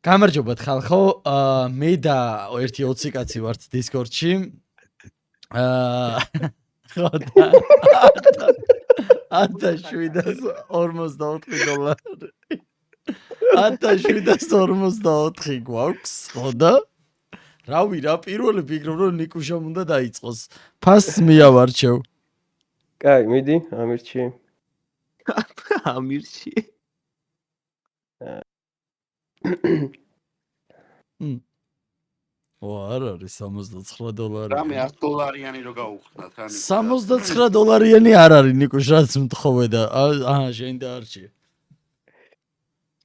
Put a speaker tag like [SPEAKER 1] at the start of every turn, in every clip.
[SPEAKER 1] გამარჯობათ ხალხო, მე და ერთი 20 კაცი ვართ Discord-ში. ხო და 1754 დოლარი. 1754 გვაქვს, ხო და? რავი, რა პირველი ფიქრობ რომ ნიკუშამ უნდა დაიწყოს. ფასს მიავარჩევ.
[SPEAKER 2] კაი, მიდი, ამირჩი.
[SPEAKER 3] ამირჩი.
[SPEAKER 1] არ არის 69 დოლარი.
[SPEAKER 4] რამე 100 დოლარიანი რო გაუხსნათ, რამე.
[SPEAKER 1] 69 დოლარიანი არ არის ნიკუშ რაც მთხოვე და შენ დაარჩი.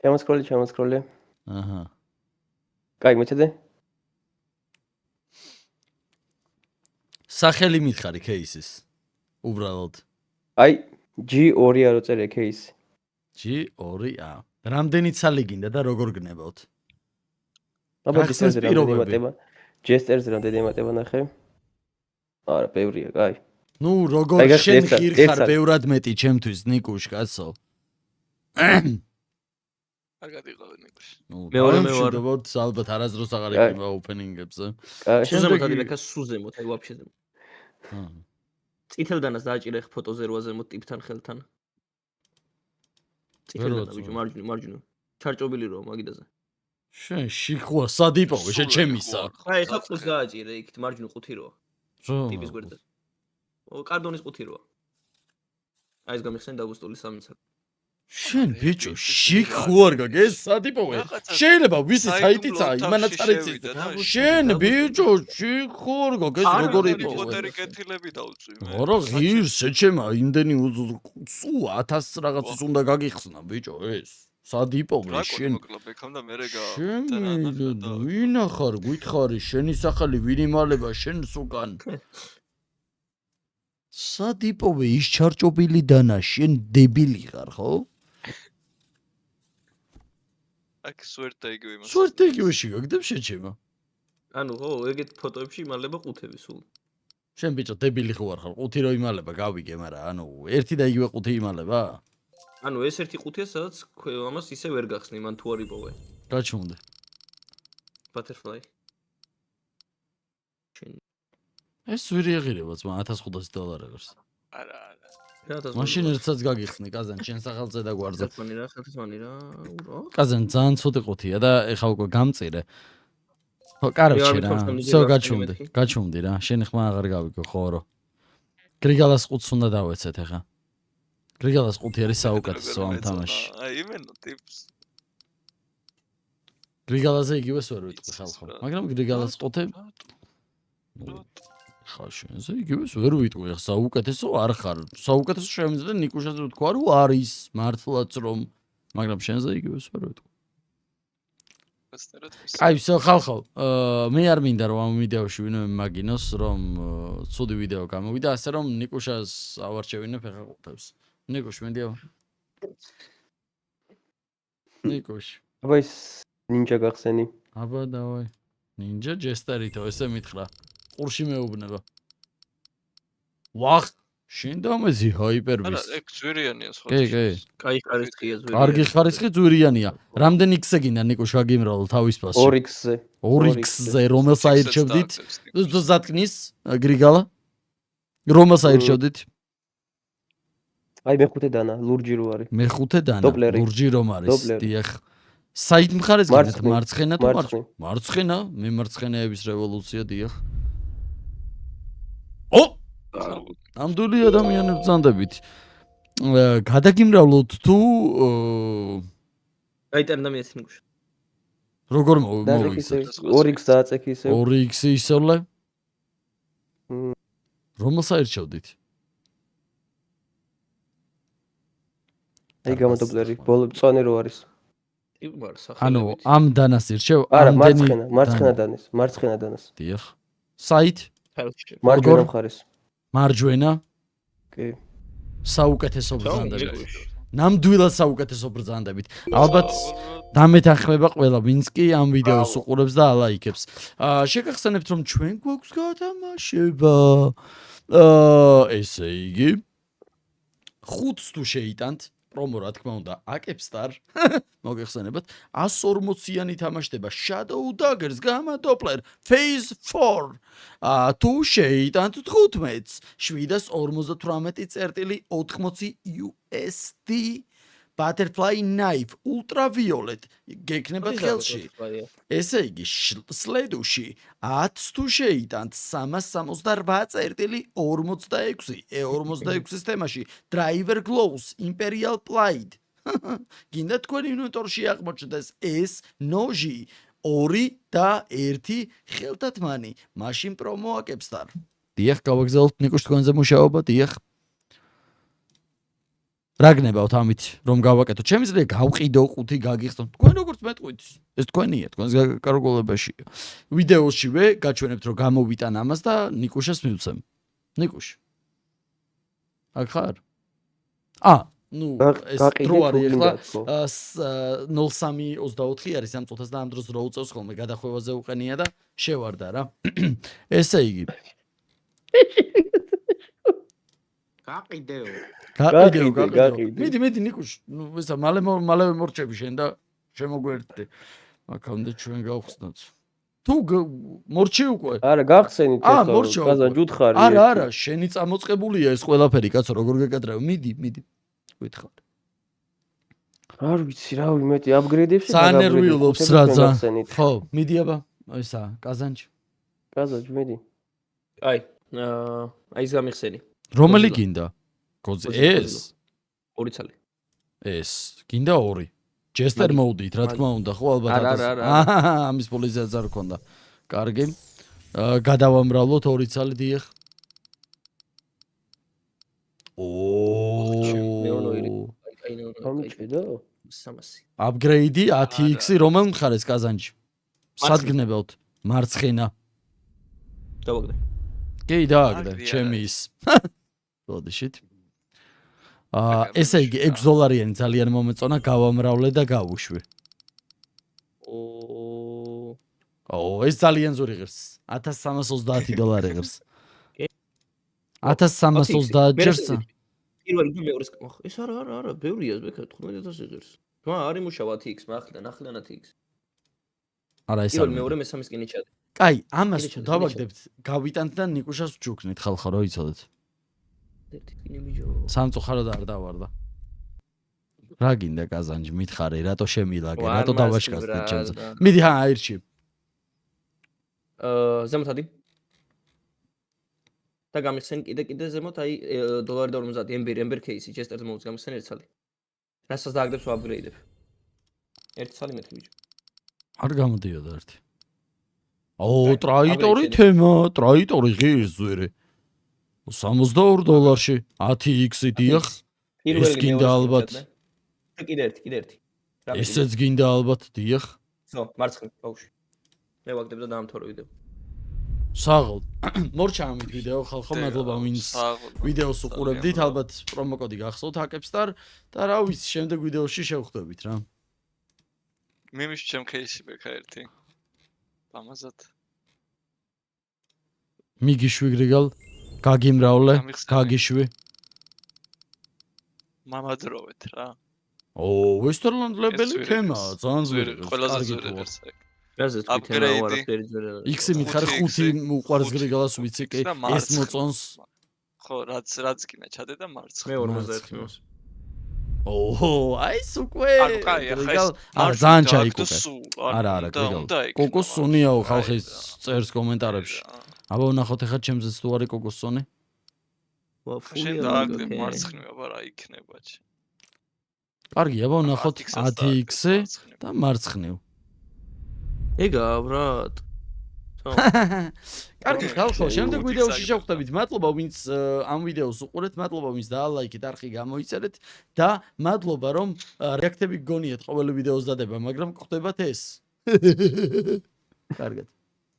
[SPEAKER 2] ჩამოსკროლი.
[SPEAKER 1] აჰა.
[SPEAKER 2] კაი, მოწედე?
[SPEAKER 1] სახელი მითხარი кейსის. უბრალოდ.
[SPEAKER 2] აი, G2 არო წერე кейსი.
[SPEAKER 1] G2-ა. რამდენი ცალი გინდა და როგორ გნებავთ?
[SPEAKER 2] აბა ჯესტერზე რამდენი ემატება? ჯესტერზე რამდენი ემატება ნახე? არა, ბევრია, კაი.
[SPEAKER 1] ნუ როგორ შენ ხირხარ ბევრად მეტი ჩემთვის ნიკუშ კაცო.
[SPEAKER 3] კარგად იყავი ნიკუშ.
[SPEAKER 1] მეორე მე ვარ. ალბათ არასდროს აღარ იქნება ოპენინგებზე.
[SPEAKER 3] სუზემოთ ადიბექა სუზემოთ, აი ვაფშე ზემოთ. წითელდანას დააჭირე ხ ფოტოზე როა ზემოთ ტიპთან ხელთან. წითელდანა ბიჭო მარჯვნივ. ჩარჭობილი როა მაგიდაზე.
[SPEAKER 1] შენ შიქვა სადიპოვე შენ ჩემისა.
[SPEAKER 3] აი ხა ყუთს დააჭირე იქით მარჯვნივ ყუთი როა. ტიპის გვერდზე. კარდონის ყუთი როა. აი ეს გამიხსენ დაგუსტული 3 წელი.
[SPEAKER 1] შენ ბიჭო შიქوار გაგეს სადიპოვე შეიძლება ვისი საიტიცა იმანაც წარიცის შენ ბიჭო შიქوار გაგეს როგორ იპოვე
[SPEAKER 5] პოტერი კეთილები დავწვი მე
[SPEAKER 1] არა ღირს შეჩემა იმდენი სუ 1000 რაღაცის უნდა გაგიხსნა ბიჭო ეს სადიპოვე შენ შენ ვინახარ გითხარი შენი სახელი ვინ იმალება შენს უკან სადიპოვე ის ჩარჭობილი დანა შენ დებილი ხარ ხო
[SPEAKER 5] აქ სვერტა იგივე იმას.
[SPEAKER 1] სვერტა იგივეში გაგდებ შეჩემა.
[SPEAKER 3] ანუ ხო, ეგეთ ფოტოებში იმალება ყუთები სულ.
[SPEAKER 1] შენ ბიჭო დებილი ხო არ ხარ? ყუთი რო იმალება გავიგე, მაგრამ ანუ ერთი და იგივე ყუთი იმალება?
[SPEAKER 3] ანუ ეს ერთი ყუთია, სადაც ამას ისე ვერ გახსნი, მან თუ არ იპოვე.
[SPEAKER 1] გაჩვენდე.
[SPEAKER 3] Butterfly.
[SPEAKER 1] ეს ვერი აღირებაც, მაგრამ 1500 დოლარი ღირს.
[SPEAKER 5] არა.
[SPEAKER 1] მაშინ ერთსაც გაგიხსნი კაზან შენ სახელზე და გვარზე.
[SPEAKER 3] ხალხმანი რა.
[SPEAKER 1] კაზან ძალიან ცოტა ყუთია და ეხა უკვე გამწირე. ხო, კაროჩე რა. всё გაჩვენდი რა. შენ ხმა აღარ გავიგო ხორო. გრიგალას ყუთს უნდა დავეცეთ ეხა. გრიგალას ყუთი არის საუკეთესო ამ თამაში.
[SPEAKER 5] აი იმენო ტიპს.
[SPEAKER 1] გრიგალაზე იგივეს ვერ ვიტყვი ხალხო. მაგრამ გრიგალას ყუთე ხაშენზე იგივეს ვერ ვიტყვი ხა საუკეთესო არ ხარ საუკეთესო შემიძლია ნიკუშაზე ვთქვა რომ არის მართლაც რომ მაგრამ შენზე იგივეს ვერ ვიტყვი აი всё ხალხო მე არ მინდა რომ ამ ვიდეოში ვინმე მაგინოს რომ ცუდი ვიდეო გამოვიდა ასე რომ ნიკუშას ავარჩევინებ ეხა ყუთებს ნიკუშ მენდია ნიკუშ
[SPEAKER 2] აბა ის ნინჯა გახსენი
[SPEAKER 1] აბა დავაი ნინჯა ჯესტერითო ესე მითხრა ყურში მეუბნება. ვახ, შენ დამეზი ჰაიპერვის.
[SPEAKER 5] არა, ეგ ზვირიანია სხვა.
[SPEAKER 1] კი.
[SPEAKER 3] კაი ხარისხია ზვირიანი.
[SPEAKER 1] კარგი ხარისხი ზვირიანია. რამდენი X-ზე გინდა ნიკო შაგიმრალო თავის პასში?
[SPEAKER 2] 2X-ზე.
[SPEAKER 1] 2X-ზე რომელს აირჩევდით? ზატკნის გრიგალა? რომელს აირჩევდით?
[SPEAKER 2] აი მეხუთე დანა, ლურჯი რო არის.
[SPEAKER 1] მეხუთე დანა, ლურჯი რომ არის. დიახ. საით მხარეს გინდათ მარცხენა თუ მარცხენა? მე მარცხენაების რევოლუცია დიახ. ამდული ადამიანებს ძანდებით. გადაგიმრავლოთ თუ
[SPEAKER 3] გაიტერნა მე ეს ნიკუშ.
[SPEAKER 1] როგორ მოვიქცე?
[SPEAKER 2] 2X დააწექი ისე.
[SPEAKER 1] 2X ისევლე? რომელს აირჩევდით?
[SPEAKER 2] აი გამოდობლერი, ბოლო წვანე რო არის.
[SPEAKER 1] ანუ ამ დანას ირჩევ?
[SPEAKER 2] არა, მარცხენა დანას.
[SPEAKER 1] დიახ. საით?
[SPEAKER 2] მარჯვენა მხარეს.
[SPEAKER 1] მარჯვენა?
[SPEAKER 2] კი.
[SPEAKER 1] საუკეთესო ბრძანდებით. ნამდვილად საუკეთესო ბრძანდებით. ალბათ დამეთანხმება ყველა, ვინც კი ამ ვიდეოს უყურებს და ალაიქებს. შეგახსენებთ რომ ჩვენ გვაქვს გათამაშება. ესე იგი 5-ს თუ შეიტანთ, პრომო რა თქმა უნდა აკებსტარ მოგეხსენებათ 140-იანი თამაშდება Shadow Daggers Gamma Doppler Phase 4 თუ შეიტანთ 15 758.80 USD Butterfly Knife Ultraviolet გეკნებათ ხელში ესე იგი სლედუში 10 თუ შეიტანთ 368.46 46-ის თემაში Driver Gloves Imperial Pride გინდა თქვენ ინვენტორში აღმოჩნდეს ეს ნოჟი 2 და 1 ხელთათმანი მაშინ პრომო აკებსტარ დიახ გავაგზავნოთ ნიკოს თქვენზე მუშაობა დიახ რა გნებავთ ამით რომ გავაკეთოთ შემიძლია გავყიდო 5 გაგიხსნოთ თქვენ როგორც მეტყვით ეს თქვენია თქვენს გარკვეულებაშია ვიდეოშივე გაჩვენებთ რომ გამოვიტან ამას და ნიკუშას მივცემ ნიკუშ აქ ხარ ნუ ეს დრო არის ახლა 03:24 არის ამ წუთას და ამ დროს რო უწევს ხოლმე გადახვევაზე უყენია და შევარდა რა ესე იგი გაყიდეო მიდი ნიკუშ ნუ ესა მალე მორჩები შენ და შემოგვერდე აქამდე ჩვენ გავხსნათ თუ მორჩი უკვე
[SPEAKER 2] არა გახსენით ეხლა გაზა ჯუთხარი
[SPEAKER 1] არა შენი წამოწყებულია ეს ყველაფერი კაცო როგორ გეკადრავ მიდი გითხარ
[SPEAKER 2] არ ვიცი რა ვიმეტი აპგრეიდებში
[SPEAKER 1] სანერვიულობს რა ძა ხო მიდი აბა ესა კაზანჩი
[SPEAKER 2] მიდი
[SPEAKER 3] აი ის გამიხსენი
[SPEAKER 1] რომელი გინდა გოძი ეს
[SPEAKER 3] 2 ცალი
[SPEAKER 1] ეს გინდა 2 ჯესტერ მოდით რა თქმა უნდა ხო ალბათ ამის პოლიზიაც არ ქონდა კარგი გადავამრავლოთ 2 ცალი დიახ აპგრეიდი 10x რომელ მხარეს კაზანჯი სად გნებავთ მარცხენა
[SPEAKER 3] დავაგდე
[SPEAKER 1] კი დააგდე ჩემი ის როდიშით ესე იგი $6 ძალიან მომეწონა გავამრავლე და გავუშვი ეს ძალიან ზური ღირს $1330 ღირს 1330 ჯერს
[SPEAKER 3] პირველი და მეორეს ეს არა ბევრია ბექა 15000 ღირს რა არის მუშავა 10x მახლიდან 10x
[SPEAKER 1] არა ეს
[SPEAKER 3] პირველი მეორე მესამის კი ნიჩადი
[SPEAKER 1] კაი ამას თუ დავაგდებთ გავიტანთ და ნიკუშას ვჯუქნით ხალხო რა იცოდეთ სამწუხარო და არ დავარდა რა გინდა კაზანჯი მითხარი რატო შემილაგე რატო დავაშკაცდე ჩემს მიდი აირჩი
[SPEAKER 3] ზემოთ ადი და გამიხსენ კიდე ზემოთ აი $1.50 ემბერ кейსი ჯესტერს მოვუწ გამიხსენ 1 ცალი რასაც დააგდებს ვაპგრეიდებ 1 ცალი მეტი ბიჭო
[SPEAKER 1] არ გამოდიოდა 1 ტრაიტორი თემა ტრაიტორი ღირს ზვერი $62 10x დიახ ეს გინდა ალბათ
[SPEAKER 3] კიდე ერთი
[SPEAKER 1] ესეც გინდა ალბათ დიახ
[SPEAKER 3] ხო მარცხნივ ბავშვი მე ვაგდებ და დაამთავრე ვიდეო
[SPEAKER 1] საღოლ მორჩა ამით ვიდეო ხალხო მადლობა ვინც ვიდეოს უყურებდით ალბათ პრომო კოდი გახსოვთ აკებსტარ და რა ვიცი შემდეგ ვიდეოში შევხვდებით რა
[SPEAKER 5] მიმის ჩემ кейსი ბექა ერთი ამაზად
[SPEAKER 1] მიგიშვი გრიგალ გაგიმრავლე გაგიშვი
[SPEAKER 5] მამადროვეთ რა
[SPEAKER 1] ვესტერლანდლებელი თემა ძალიან ზვირი
[SPEAKER 5] ყველაზე ზვირი ღირს
[SPEAKER 3] რაზე თქვი თემა ვარაფერი ზვირი
[SPEAKER 1] X-ი მითხარ 5 უყარს გრიგალას ვიცი კი ეს მოწონს
[SPEAKER 5] ხო რაც კინა ჩადე და მარცხ
[SPEAKER 3] მე 51 მოს
[SPEAKER 1] აი უკვე გრიგალ არ ძალიან ჩაიკუკე არა გრიგალ კოკოს სუნიაო ხალხი წერს კომენტარებში აბა ვნახოთ ახლა ჩემზეც თუ არის კოკოს სუნი
[SPEAKER 5] შენ დააგდე მარცხნივ აბა რა იქნება ჩი
[SPEAKER 1] კარგი აბა ვნახოთ 10x და მარცხნივ
[SPEAKER 3] ეგა ბრატ
[SPEAKER 1] კარგი ხალხო შემდეგ ვიდეოში შევხვდებით მადლობა ვინც ამ ვიდეოს უყურეთ მადლობა ვინც დაალაიქეთ არხი გამოიწერეთ და მადლობა რომ რეაქტები გგონიათ ყოველი ვიდეოს დადება მაგრამ გვხდებათ ეს კარგად